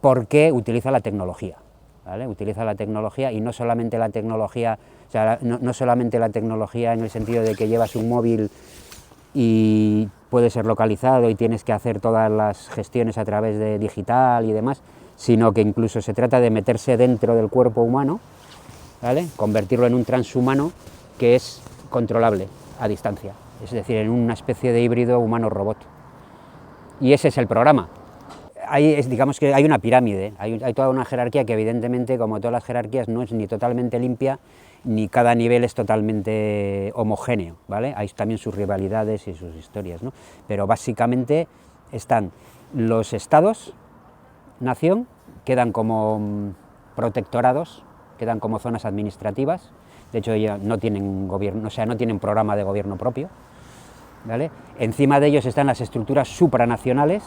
porque utiliza la tecnología, ¿vale? Utiliza la tecnología, y no solamente la tecnología, o sea, no solamente la tecnología en el sentido de que llevas un móvil y puede ser localizado y tienes que hacer todas las gestiones a través de digital y demás, sino que incluso se trata de meterse dentro del cuerpo humano, ¿vale? Convertirlo en un transhumano que es controlable a distancia, es decir, en una especie de híbrido humano-robot. Y ese es el programa. Digamos que hay una pirámide, hay toda una jerarquía que evidentemente, como todas las jerarquías, no es ni totalmente limpia, ni cada nivel es totalmente homogéneo, ¿vale? Hay también sus rivalidades y sus historias, ¿no? Pero básicamente están los estados, nación, quedan como protectorados, quedan como zonas administrativas, de hecho ya no tienen gobierno, o sea, no tienen programa de gobierno propio, ¿vale? Encima de ellos están las estructuras supranacionales,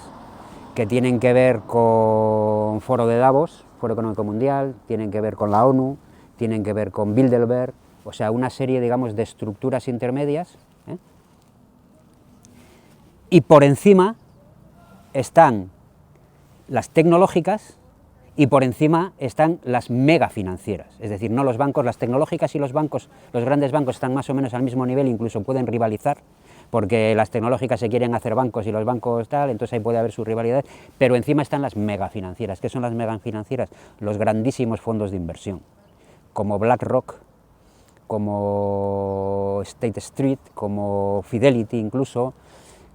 que tienen que ver con Foro de Davos, Foro Económico Mundial, tienen que ver con la ONU, tienen que ver con Bilderberg, o sea, una serie, digamos, de estructuras intermedias, ¿eh? Y por encima están las tecnológicas y por encima están las megafinancieras, es decir, no los bancos, las tecnológicas y los bancos, los grandes bancos están más o menos al mismo nivel, incluso pueden rivalizar, porque las tecnológicas se quieren hacer bancos y los bancos tal, entonces ahí puede haber su rivalidad, pero encima están las megafinancieras. ¿Qué son las megafinancieras? Los grandísimos fondos de inversión, como BlackRock, como State Street, como Fidelity incluso,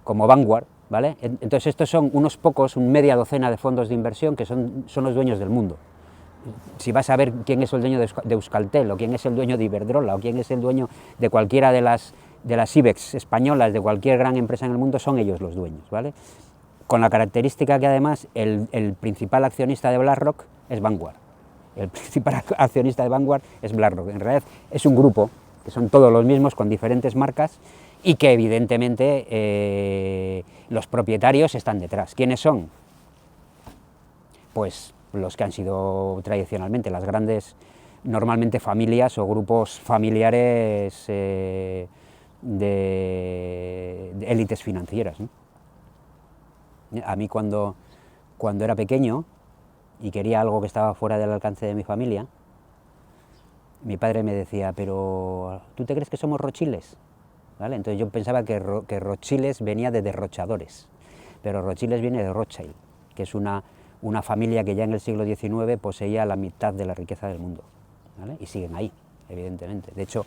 como Vanguard, ¿vale? Entonces estos son unos pocos, media docena de fondos de inversión que son los dueños del mundo. Si vas a ver quién es el dueño de Euskaltel, o quién es el dueño de Iberdrola, o quién es el dueño de cualquiera de las IBEX españolas, de cualquier gran empresa en el mundo, son ellos los dueños, ¿vale? Con la característica que además el principal accionista de BlackRock es Vanguard. El principal accionista de Vanguard es BlackRock. En realidad es un grupo, que son todos los mismos, con diferentes marcas, y que evidentemente los propietarios están detrás. ¿Quiénes son? Pues los que han sido tradicionalmente las grandes, normalmente familias o grupos familiares de élites financieras, ¿no? A mí cuando era pequeño y quería algo que estaba fuera del alcance de mi familia, mi padre me decía, pero ¿tú te crees que somos Rothschilds? ¿Vale? Entonces yo pensaba que Rothschilds venía de derrochadores, pero Rothschilds viene de Rothschild, que es una familia que ya en el siglo XIX poseía la mitad de la riqueza del mundo, ¿vale? Y siguen ahí, evidentemente. De hecho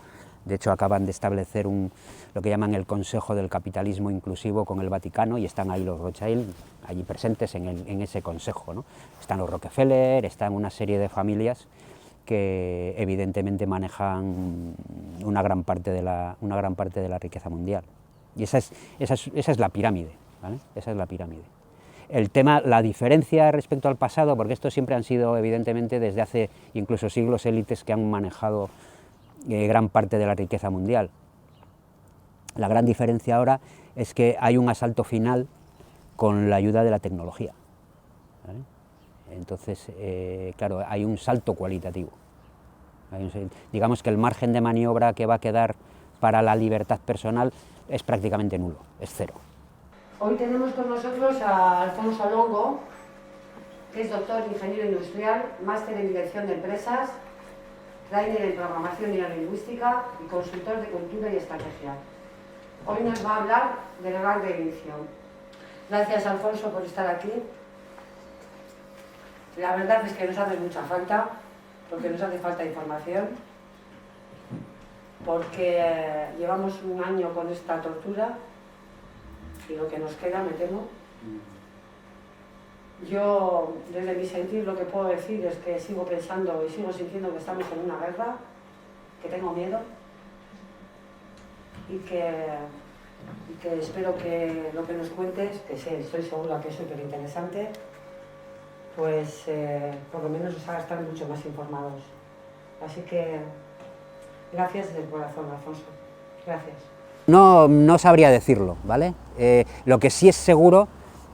acaban de establecer lo que llaman el Consejo del Capitalismo Inclusivo con el Vaticano, y están ahí los Rothschild, allí presentes en ese consejo, ¿no? Están los Rockefeller, están una serie de familias que evidentemente manejan una gran parte de la riqueza mundial. Y esa es la pirámide, ¿vale? Esa es la pirámide. El tema, la diferencia respecto al pasado, porque estos siempre han sido evidentemente desde hace incluso siglos élites que han manejado gran parte de la riqueza mundial. La gran diferencia ahora es que hay un asalto final con la ayuda de la tecnología, ¿vale? Entonces, claro, hay un salto cualitativo. Digamos que el margen de maniobra que va a quedar para la libertad personal es prácticamente nulo, es cero. Hoy tenemos con nosotros a Alfonso Longo, que es doctor ingeniero industrial, máster en dirección de empresas, trainer en programación y lingüística y consultor de cultura y estrategia. Hoy nos va a hablar del hogar de inicio. Gracias, Alfonso, por estar aquí. La verdad es que nos hace mucha falta, porque nos hace falta información, porque llevamos un año con esta tortura y lo que nos queda, me temo. Yo, desde mi sentir, lo que puedo decir es que sigo pensando y sigo sintiendo que estamos en una guerra, que tengo miedo y que espero que lo que nos cuentes, que sé, estoy segura que es súper interesante, pues por lo menos os haga estar mucho más informados. Así que gracias desde el corazón, Alfonso. Gracias. No sabría decirlo, ¿vale? Lo que sí es seguro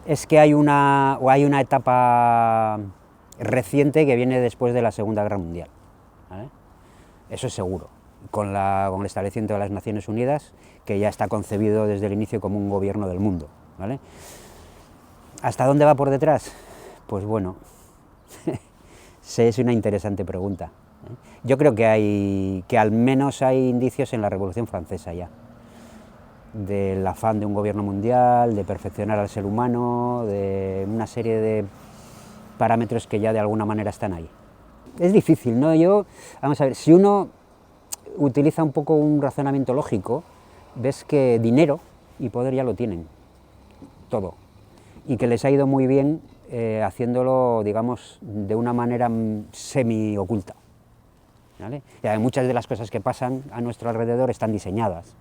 es que hay una etapa reciente que viene después de la Segunda Guerra Mundial, ¿vale? Eso es seguro, con el establecimiento de las Naciones Unidas, que ya está concebido desde el inicio como un gobierno del mundo, ¿vale? ¿Hasta dónde va por detrás? Pues bueno, Sí, es una interesante pregunta, ¿eh? Yo creo que al menos hay indicios en la Revolución Francesa ya, del afán de un gobierno mundial, de perfeccionar al ser humano, de una serie de parámetros que ya de alguna manera están ahí. Es difícil, ¿no? Vamos a ver, si uno utiliza un poco un razonamiento lógico, ves que dinero y poder ya lo tienen, todo, y que les ha ido muy bien haciéndolo, digamos, de una manera semi-oculta, ¿vale? Y muchas de las cosas que pasan a nuestro alrededor están diseñadas,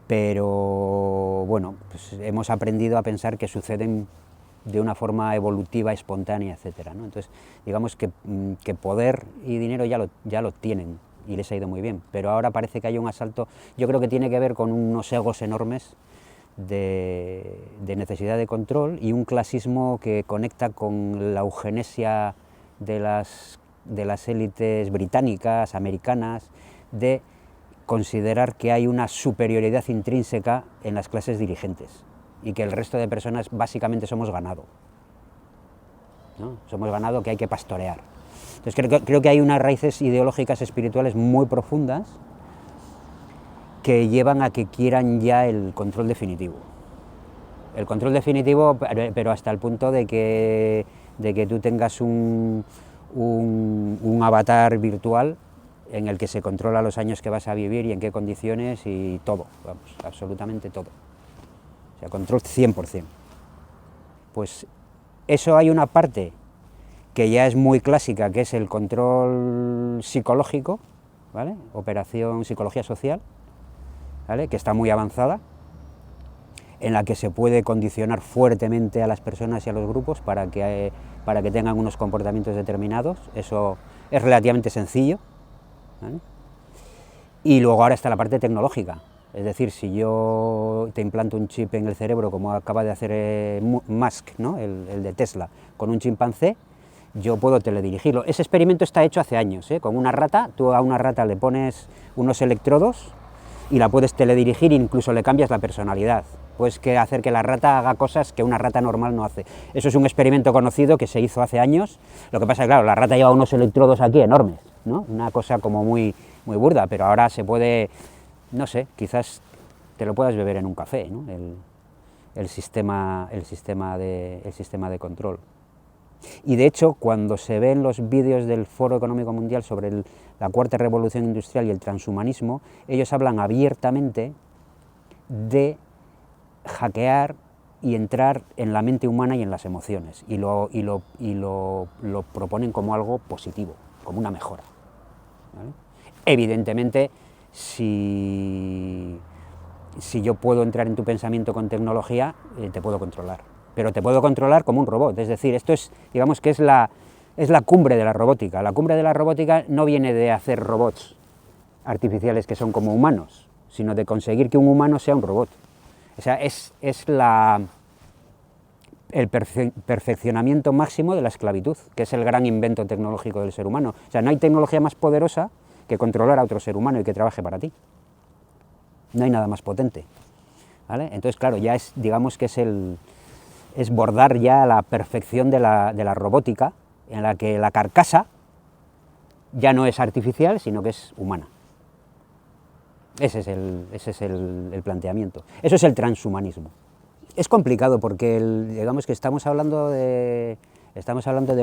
pero bueno, pues hemos aprendido a pensar que suceden de una forma evolutiva, espontánea, etcétera, ¿no? Entonces, digamos que poder y dinero ya lo tienen y les ha ido muy bien, pero ahora parece que hay un asalto, yo creo que tiene que ver con unos egos enormes de necesidad de control y un clasismo que conecta con la eugenesia de las élites británicas, americanas, de considerar que hay una superioridad intrínseca en las clases dirigentes y que el resto de personas básicamente somos ganado, ¿no? Somos ganado que hay que pastorear. Entonces creo que hay unas raíces ideológicas espirituales muy profundas que llevan a que quieran ya el control definitivo. El control definitivo, pero hasta el punto de que tú tengas un avatar virtual en el que se controla los años que vas a vivir y en qué condiciones y todo, vamos, absolutamente todo. O sea, control 100%. Pues eso hay una parte que ya es muy clásica, que es el control psicológico, ¿vale? Operación psicología social, ¿vale? Que está muy avanzada, en la que se puede condicionar fuertemente a las personas y a los grupos para que tengan unos comportamientos determinados. Eso es relativamente sencillo, ¿vale? Y luego ahora está la parte tecnológica, es decir, si yo te implanto un chip en el cerebro, como acaba de hacer Musk, ¿no? el de Tesla, con un chimpancé, yo puedo teledirigirlo. Ese experimento está hecho hace años, ¿eh? Con una rata, tú a una rata le pones unos electrodos y la puedes teledirigir, incluso le cambias la personalidad. Puedes hacer que la rata haga cosas que una rata normal no hace. Eso es un experimento conocido que se hizo hace años. Lo que pasa es que, claro, la rata lleva unos electrodos aquí enormes, ¿no? Una cosa como muy burda, pero ahora se puede, no sé, quizás te lo puedas beber en un café, ¿no? El sistema de control. Y de hecho, cuando se ven los vídeos del Foro Económico Mundial sobre la cuarta revolución industrial y el transhumanismo, ellos hablan abiertamente de hackear y entrar en la mente humana y en las emociones, y lo proponen como algo positivo, como una mejora, ¿vale? Evidentemente, si yo puedo entrar en tu pensamiento con tecnología, te puedo controlar, pero te puedo controlar como un robot. Es decir, esto es, digamos que es la cumbre de la robótica. La cumbre de la robótica no viene de hacer robots artificiales que son como humanos, sino de conseguir que un humano sea un robot. O sea, es el perfeccionamiento máximo de la esclavitud, que es el gran invento tecnológico del ser humano. O sea, no hay tecnología más poderosa que controlar a otro ser humano y que trabaje para ti. No hay nada más potente, ¿vale? Entonces, claro, ya es, digamos que es bordar ya la perfección de la robótica, en la que la carcasa ya no es artificial, sino que es humana. Ese es el planteamiento. Eso es el transhumanismo. Es complicado porque digamos que estamos hablando de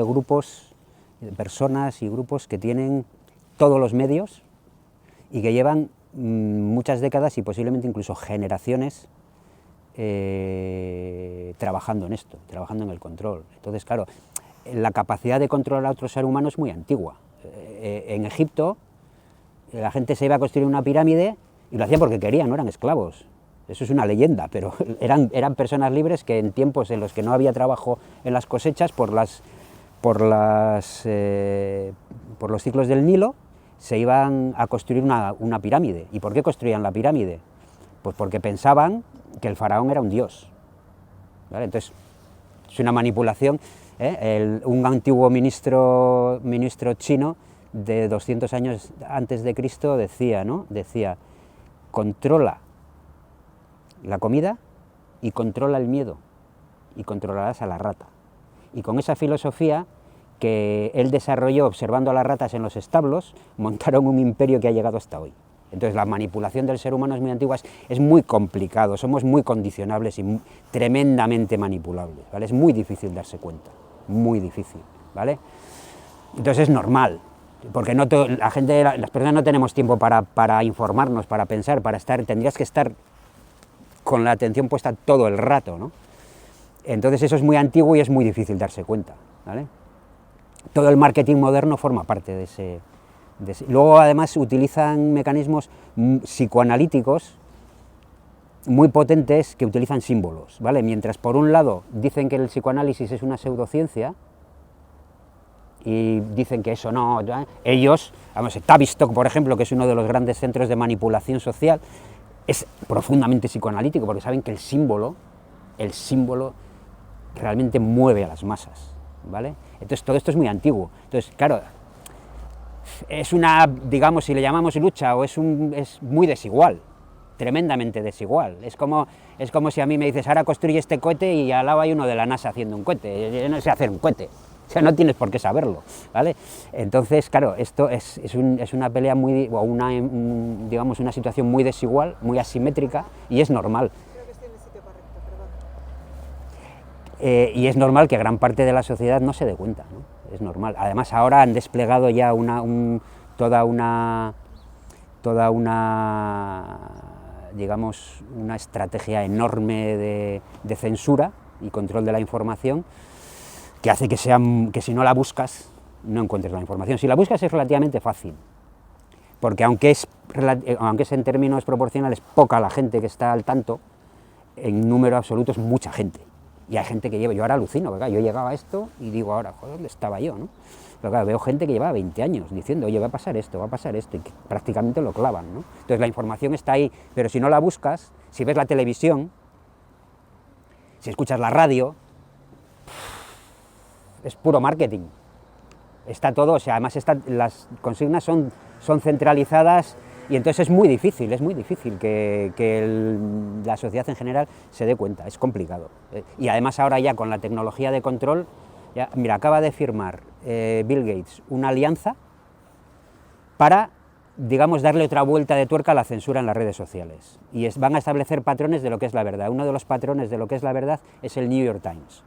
grupos, de personas y grupos que tienen todos los medios y que llevan muchas décadas y posiblemente incluso generaciones trabajando en esto, trabajando en el control. Entonces, claro, la capacidad de controlar a otro ser humano es muy antigua. En Egipto, la gente se iba a construir una pirámide y lo hacían porque querían, no eran esclavos. Eso es una leyenda, pero eran personas libres que en tiempos en los que no había trabajo en las cosechas por los ciclos del Nilo, se iban a construir una pirámide. ¿Y por qué construían la pirámide? Pues porque pensaban que el faraón era un dios, ¿vale? Entonces, es una manipulación, ¿eh? Un antiguo ministro chino de 200 años antes de Cristo decía, ¿no? Decía, controla la comida y controla el miedo, y controlarás a la rata. y con esa filosofía que él desarrolló observando a las ratas en los establos, montaron un imperio que ha llegado hasta hoy. Entonces la manipulación del ser humano es muy antigua, es muy complicado, somos muy condicionables y tremendamente manipulables, ¿vale? Es muy difícil darse cuenta, muy difícil, ¿vale? Entonces es normal, porque no la gente, las personas no tenemos tiempo para informarnos, para pensar, para estar, tendrías que estar con la atención puesta todo el rato, ¿no? Entonces eso es muy antiguo y es muy difícil darse cuenta, ¿vale? Todo el marketing moderno forma parte de ese. Luego además utilizan mecanismos psicoanalíticos muy potentes que utilizan símbolos, ¿vale? Mientras por un lado dicen que el psicoanálisis es una pseudociencia y dicen que eso no, ellos, vamos, Tavistock, por ejemplo, que es uno de los grandes centros de manipulación social, es profundamente psicoanalítico porque saben que el símbolo realmente mueve a las masas, ¿vale? Entonces todo esto es muy antiguo. Entonces, claro, es una, digamos, si le llamamos lucha, o es muy desigual, tremendamente desigual. Es como si a mí me dices, ahora construye este cohete y al lado hay uno de la NASA haciendo un cohete. Yo no sé hacer un cohete, o sea, no tienes por qué saberlo, ¿vale? Entonces, claro, esto es una pelea muy, o digamos, una situación muy desigual, muy asimétrica, y es normal. Creo que estoy en el sitio correcto, perdón. Y es normal que gran parte de la sociedad no se dé cuenta, ¿no? Es normal. Además ahora han desplegado ya toda una digamos, una estrategia enorme de censura y control de la información que hace que si no la buscas no encuentres la información. Si la buscas es relativamente fácil, porque aunque es en términos proporcionales poca la gente que está al tanto, en número absoluto es mucha gente. Y hay gente que yo ahora alucino, porque yo llegaba a esto y digo ahora, joder, ¿dónde estaba yo, no? Pero claro, veo gente que lleva 20 años diciendo, oye, va a pasar esto, y que prácticamente lo clavan, ¿no? Entonces la información está ahí, pero si no la buscas, si ves la televisión, si escuchas la radio, es puro marketing. Está todo, o sea, además las consignas son centralizadas. Y entonces es muy difícil que la sociedad en general se dé cuenta, es complicado. Y además ahora ya con la tecnología de control, ya, mira, acaba de firmar Bill Gates una alianza para, digamos, darle otra vuelta de tuerca a la censura en las redes sociales. Y van a establecer patrones de lo que es la verdad. Uno de los patrones de lo que es la verdad es el New York Times,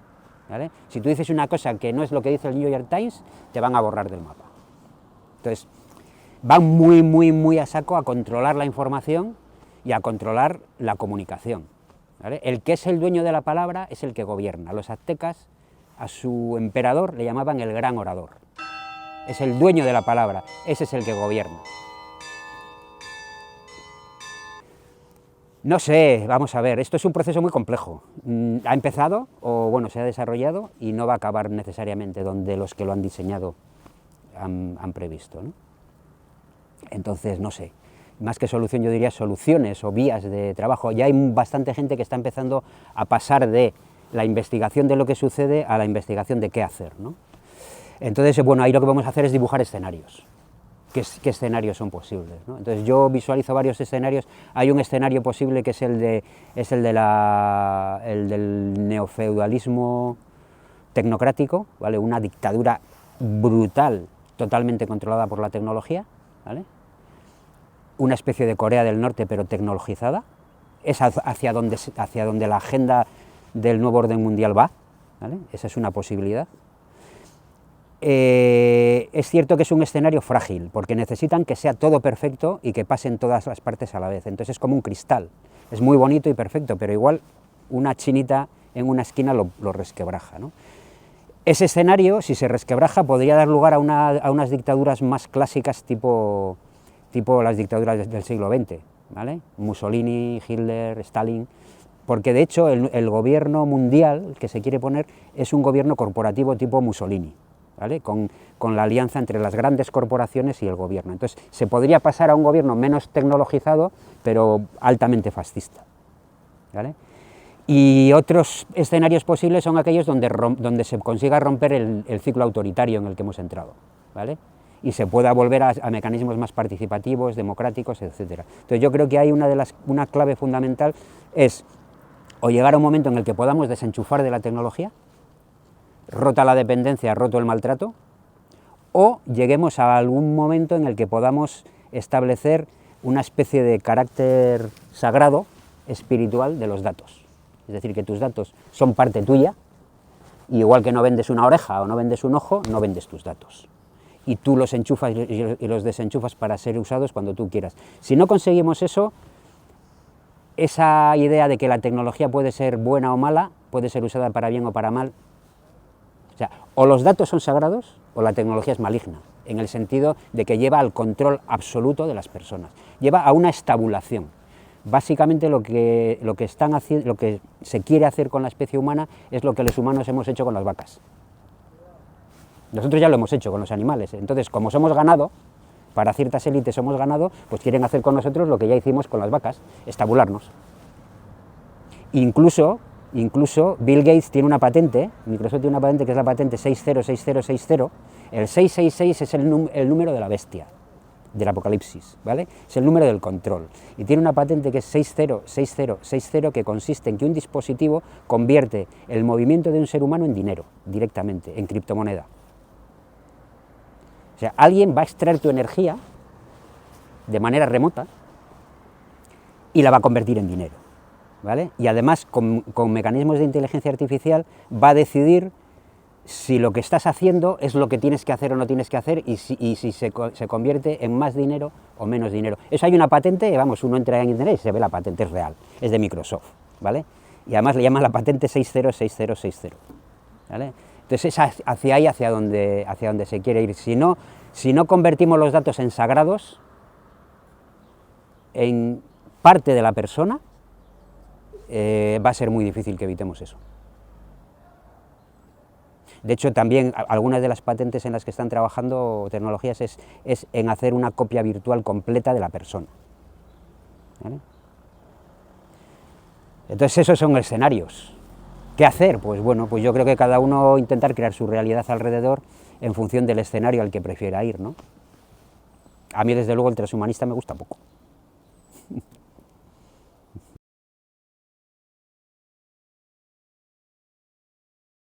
¿vale? Si tú dices una cosa que no es lo que dice el New York Times, te van a borrar del mapa. Entonces, van muy a saco a controlar la información y a controlar la comunicación, ¿vale? El que es el dueño de la palabra es el que gobierna. Los aztecas a su emperador le llamaban el gran orador. Es el dueño de la palabra, ese es el que gobierna. No sé, vamos a ver, esto es un proceso muy complejo. Ha empezado, o bueno, se ha desarrollado y no va a acabar necesariamente donde los que lo han diseñado han previsto, ¿no? Entonces, no sé, más que solución yo diría soluciones o vías de trabajo. Ya hay bastante gente que está empezando a pasar de la investigación de lo que sucede a la investigación de qué hacer, ¿no? Entonces, bueno, ahí lo que vamos a hacer es dibujar escenarios. ¿Qué escenarios son posibles, ¿no? Entonces yo visualizo varios escenarios. Hay un escenario posible que es el del neofeudalismo tecnocrático, ¿vale? Una dictadura brutal, totalmente controlada por la tecnología, ¿vale? Una especie de Corea del Norte, pero tecnologizada. Es hacia donde la agenda del nuevo orden mundial va, ¿vale? Esa es una posibilidad. Es cierto que es un escenario frágil, porque necesitan que sea todo perfecto y que pasen todas las partes a la vez. Entonces es como un cristal. Es muy bonito y perfecto, pero igual una chinita en una esquina lo resquebraja, ¿no? Ese escenario, si se resquebraja, podría dar lugar a unas dictaduras más clásicas tipo las dictaduras del siglo XX, ¿vale? Mussolini, Hitler, Stalin, porque de hecho el gobierno mundial que se quiere poner es un gobierno corporativo tipo Mussolini, ¿vale? Con la alianza entre las grandes corporaciones y el gobierno. Entonces se podría pasar a un gobierno menos tecnologizado, pero altamente fascista, ¿vale? Y otros escenarios posibles son aquellos donde se consiga romper el ciclo autoritario en el que hemos entrado, ¿vale? Y se pueda volver a mecanismos más participativos, democráticos, etc. Entonces yo creo que hay una clave fundamental es o llegar a un momento en el que podamos desenchufar de la tecnología, rota la dependencia, roto el maltrato, o lleguemos a algún momento en el que podamos establecer una especie de carácter sagrado, espiritual de los datos. Es decir, que tus datos son parte tuya, y igual que no vendes una oreja o no vendes un ojo, no vendes tus datos. Y tú los enchufas y los desenchufas para ser usados cuando tú quieras. Si no conseguimos eso, esa idea de que la tecnología puede ser buena o mala, puede ser usada para bien o para mal. O sea, o los datos son sagrados o la tecnología es maligna, en el sentido de que lleva al control absoluto de las personas, lleva a una estabulación. Básicamente lo que se quiere hacer con la especie humana es lo que los humanos hemos hecho con las vacas. Nosotros ya lo hemos hecho con los animales, entonces como somos ganado, para ciertas élites somos ganado, pues quieren hacer con nosotros lo que ya hicimos con las vacas, estabularnos. Incluso Bill Gates tiene una patente, Microsoft tiene una patente que es la patente 606060, el 666 es el número de la bestia, del apocalipsis, ¿vale? Es el número del control, y tiene una patente que es 606060, que consiste en que un dispositivo convierte el movimiento de un ser humano en dinero, directamente, en criptomoneda. O sea, alguien va a extraer tu energía de manera remota y la va a convertir en dinero, ¿vale? Y además, con mecanismos de inteligencia artificial, va a decidir si lo que estás haciendo es lo que tienes que hacer o no tienes que hacer, y si se convierte en más dinero o menos dinero. Eso hay una patente, vamos, uno entra en internet y se ve la patente, es real, es de Microsoft, ¿vale? Y además le llaman la patente 606060, ¿vale? Entonces es hacia ahí hacia donde se quiere ir. Si no convertimos los datos en sagrados, en parte de la persona, va a ser muy difícil que evitemos eso. De hecho, también algunas de las patentes en las que están trabajando tecnologías es en hacer una copia virtual completa de la persona, ¿vale? Entonces esos son escenarios. ¿Qué hacer? Pues bueno, pues yo creo que cada uno intentar crear su realidad alrededor en función del escenario al que prefiera ir, ¿no? A mí, desde luego, el transhumanista me gusta poco.